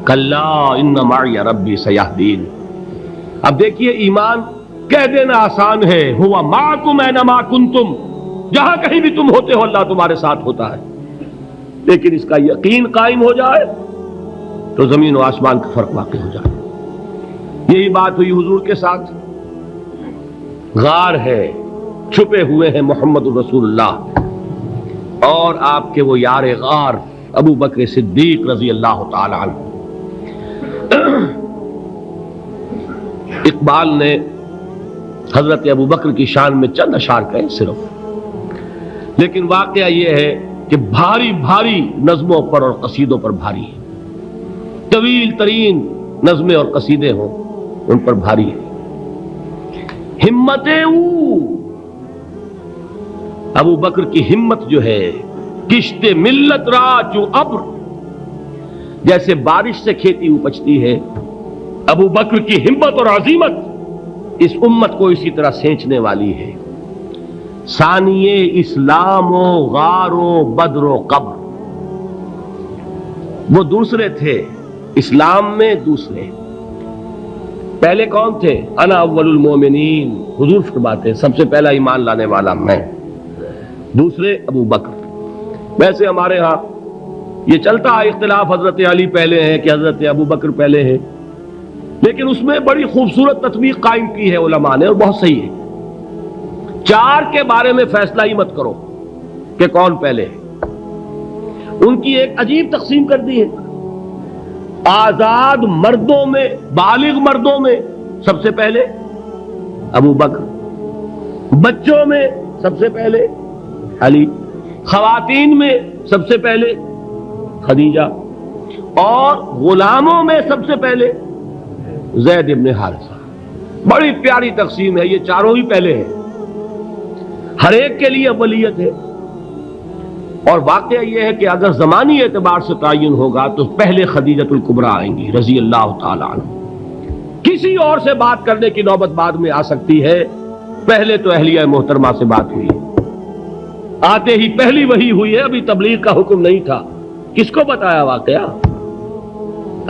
کلا ان معی ربی سیہدین۔ اب دیکھیے ایمان کہہ دینا آسان ہے، ہوا معکم اینما کنتم، جہاں کہیں بھی تم ہوتے ہو اللہ تمہارے ساتھ ہوتا ہے، لیکن اس کا یقین قائم ہو جائے تو زمین و آسمان کا فرق واقع ہو جائے۔ یہی بات ہوئی حضور کے ساتھ۔ غار ہے، چھپے ہوئے ہیں محمد الرسول اللہ اور آپ کے وہ یار غار ابو بکر صدیق رضی اللہ تعالی عنہ۔ اقبال نے حضرت ابو بکر کی شان میں چند اشعار کہے صرف، لیکن واقعہ یہ ہے کہ بھاری بھاری نظموں پر اور قصیدوں پر بھاری ہے، طویل ترین نظمیں اور قصیدے ہوں ان پر بھاری ہے۔ ہمت ابو بکر کی ہمت جو ہے، کشت ملت را جو ابر، جیسے بارش سے کھیتی اپجتی ہے، ابو بکر کی ہمت اور عزیمت اس امت کو اسی طرح سینچنے والی ہے۔ ثانیے اسلام و غار و بدر و قبر، وہ دوسرے تھے اسلام میں، دوسرے پہلے کون تھے؟ انا اول المومنین، حضور فرماتے ہیں سب سے پہلا ایمان لانے والا میں، دوسرے ابو بکر۔ ویسے ہمارے ہاں یہ چلتا ہے اختلاف، حضرت علی پہلے ہیں کہ حضرت ابو بکر پہلے ہیں، لیکن اس میں بڑی خوبصورت تطبیق قائم کی ہے علماء نے اور بہت صحیح ہے۔ چار کے بارے میں فیصلہ ہی مت کرو کہ کون پہلے ہے، ان کی ایک عجیب تقسیم کر دی ہے۔ آزاد مردوں میں، بالغ مردوں میں سب سے پہلے ابو بکر، بچوں میں سب سے پہلے علی، خواتین میں سب سے پہلے خدیجہ، اور غلاموں میں سب سے پہلے زید ابن حارثہ۔ بڑی پیاری تقسیم ہے، یہ چاروں ہی پہلے ہیں، ہر ایک کے لیے اولیت ہے۔ اور واقعہ یہ ہے کہ اگر زمانی اعتبار سے تعین ہوگا تو پہلے خدیجۃ الکبریٰ آئیں گی رضی اللہ تعالی عنہ، کسی اور سے بات کرنے کی نوبت بعد میں آ سکتی ہے، پہلے تو اہلیہ محترمہ سے بات ہوئی ہے، آتے ہی پہلی وحی ہوئی ہے، ابھی تبلیغ کا حکم نہیں تھا، کس کو بتایا واقعہ؟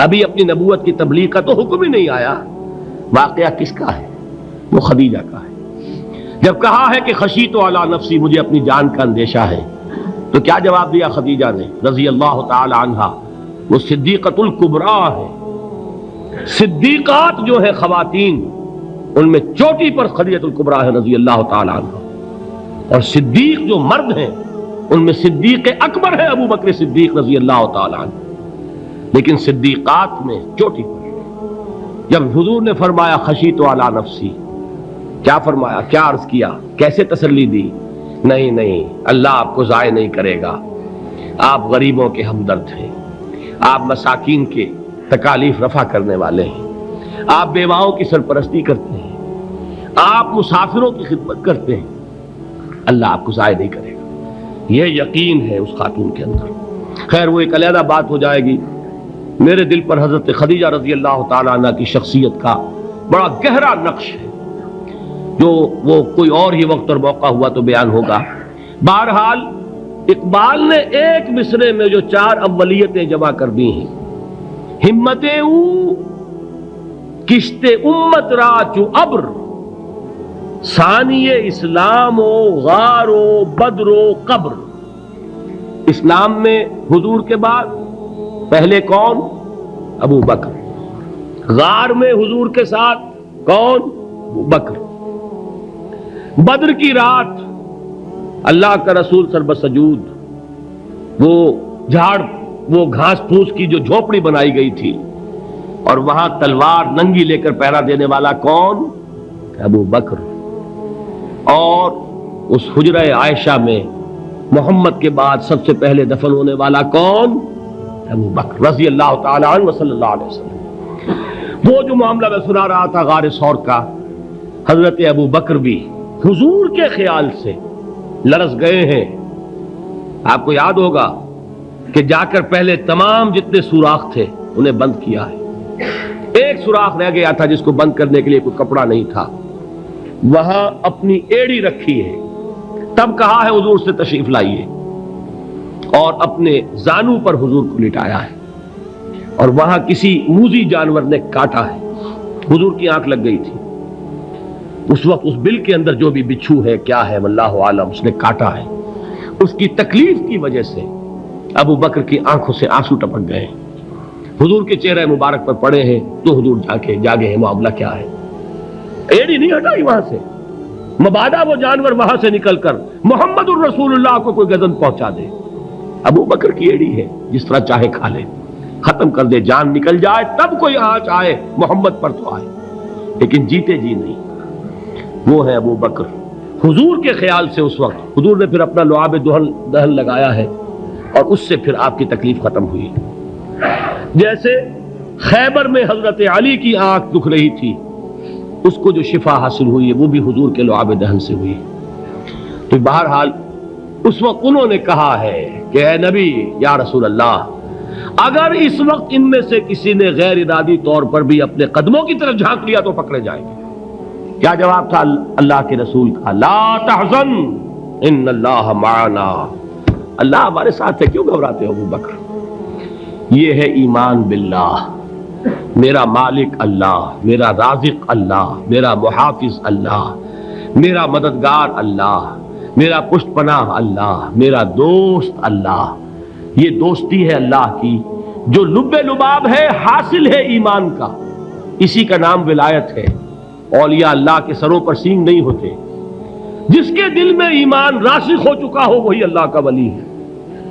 ابھی اپنی نبوت کی تبلیغ کا تو حکم ہی نہیں آیا، واقعہ کس کا ہے؟ وہ خدیجہ کا ہے۔ جب کہا ہے کہ خشیت علی نفسی، مجھے اپنی جان کا اندیشہ ہے، تو کیا جواب دیا خدیجہ نے رضی اللہ تعالی عنہا؟ وہ صدیقۃ الکبریٰ ہے، صدیقات جو ہے خواتین ان میں چوٹی پر خدیجۃ الکبریٰ ہے رضی اللہ تعالی عنہا، اور صدیق جو مرد ہیں ان میں صدیق اکبر ہے ابو بکر صدیق رضی اللہ تعالی عنہ، لیکن صدیقات میں چوٹی پر۔ جب حضور نے فرمایا خشیت علی نفسی، کیا فرمایا، کیا عرض کیا، کیسے تسلی دی؟ نہیں نہیں، اللہ آپ کو ضائع نہیں کرے گا، آپ غریبوں کے ہمدرد ہیں، آپ مساکین کے تکالیف رفع کرنے والے ہیں، آپ بیواؤں کی سرپرستی کرتے ہیں، آپ مسافروں کی خدمت کرتے ہیں، اللہ آپ کو ضائع نہیں کرے گا۔ یہ یقین ہے اس خاتون کے اندر۔ خیر وہ ایک علیحدہ بات ہو جائے گی۔ میرے دل پر حضرت خدیجہ رضی اللہ تعالیٰ عنہ کی شخصیت کا بڑا گہرا نقش ہے، جو وہ کوئی اور ہی وقت اور موقع ہوا تو بیان ہوگا۔ بہرحال اقبال نے ایک مصرے میں جو چار اولیتیں جمع کر دی ہیں، ہمتیں او کشت امت را چو ابر، ثانی اسلام و غار و بدر و قبر۔ اسلام میں حضور کے بعد پہلے کون؟ ابو بکر۔ غار میں حضور کے ساتھ کون؟ ابو بکر۔ بدر کی رات اللہ کا رسول سربسجود وہ جھاڑ، وہ گھاس پھوس کی جو جھوپڑی بنائی گئی تھی، اور وہاں تلوار ننگی لے کر پہرا دینے والا کون؟ ابو بکر۔ اور اس حجرہ عائشہ میں محمد کے بعد سب سے پہلے دفن ہونے والا کون؟ ابو بکر رضی اللہ تعالی عنہ وصلی اللہ علیہ وسلم۔ وہ جو معاملہ میں سنا رہا تھا غار ثور کا، حضرت ابو بکر بھی حضور کے خیال سے لرز گئے ہیں۔ آپ کو یاد ہوگا کہ جا کر پہلے تمام جتنے سوراخ تھے انہیں بند کیا ہے، ایک سوراخ رہ گیا تھا جس کو بند کرنے کے لیے کوئی کپڑا نہیں تھا، وہاں اپنی ایڑی رکھی ہے، تب کہا ہے حضور سے تشریف لائیے، اور اپنے زانو پر حضور کو لٹایا ہے، اور وہاں کسی موذی جانور نے کاٹا ہے، حضور کی آنکھ لگ گئی تھی، اس وقت اس بل کے اندر جو بھی بچھو ہے کیا ہے واللہ عالم اس نے کاٹا ہے، اس کی تکلیف کی وجہ سے ابو بکر کی آنکھوں سے آنسو ٹپک گئے، حضور کے چہرے مبارک پر پڑے ہیں تو حضور جاگے ہیں، معاملہ کیا ہے؟ ایڑی نہیں ہٹائی وہاں سے، مبادا وہ جانور وہاں سے نکل کر محمد الرسول اللہ کو کوئی گزن پہنچا دے، ابو بکر کی ایڑی ہے، جس طرح چاہے کھا لے، ختم کر دے، جان نکل جائے تب کوئی آنچ آئے محمد پر تو آئے، لیکن جیتے جی نہیں۔ وہ ہے ابو بکر۔ حضور کے خیال سے اس وقت حضور نے پھر اپنا لعاب دہن لگایا ہے اور اس سے پھر آپ کی تکلیف ختم ہوئی۔ جیسے خیبر میں حضرت علی کی آنکھ دکھ رہی تھی، اس کو جو شفا حاصل ہوئی ہے وہ بھی حضور کے لعاب دہن سے ہوئی۔ تو بہرحال اس وقت انہوں نے کہا ہے کہ اے نبی یا رسول اللہ، اگر اس وقت ان میں سے کسی نے غیر ارادی طور پر بھی اپنے قدموں کی طرف جھانک لیا تو پکڑے جائیں گے۔ کیا جواب تھا اللہ کے رسول کا؟ لا تحزن ان اللہ معنا، اللہ ہمارے ساتھ ہے، کیوں گھبراتے ہو ابو بکر؟ یہ ہے ایمان باللہ، میرا مالک اللہ، میرا رازق اللہ، میرا محافظ اللہ، میرا مددگار اللہ، میرا پشت پناہ اللہ، میرا دوست اللہ۔ یہ دوستی ہے اللہ کی جو لب لباب ہے، حاصل ہے ایمان کا، اسی کا نام ولایت ہے۔ اولیاء اللہ کے سروں پر سینگ نہیں ہوتے، جس کے دل میں ایمان راسخ ہو چکا ہو وہی اللہ کا ولی ہے،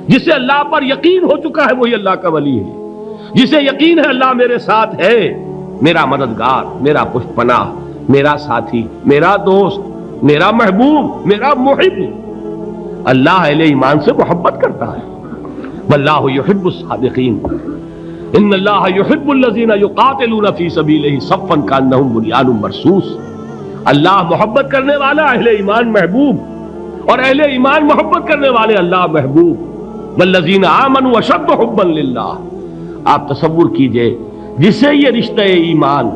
جسے اللہ پر یقین ہو چکا ہے وہی اللہ کا ولی ہے، جسے یقین ہے اللہ میرے ساتھ ہے، میرا مددگار، میرا پشت پناہ، میرا ساتھی، میرا دوست، میرا محبوب، میرا محب۔ اللہ اہل ایمان سے محبت کرتا ہے، واللہ یحب الصادقین، ان اللہ یحب الذین یقاتلون فی سبیلہ صفا کانہم بنیان مرصوص۔ اللہ محبت کرنے والا، اہل ایمان محبوب، اور اہل ایمان محبت کرنے والے اللہ محبوب۔ والذین آمنوا اشد حبا للہ۔ آپ تصور کیجئے جسے یہ رشتہ ایمان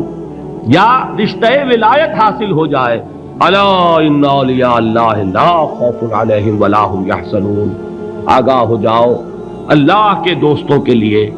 یا رشتہ ولایت حاصل ہو جائے، الا ان اولیاء اللہ لا خوف علیہم ولا هم یحزنون، آگاہ ہو جاؤ اللہ کے دوستوں کے لیے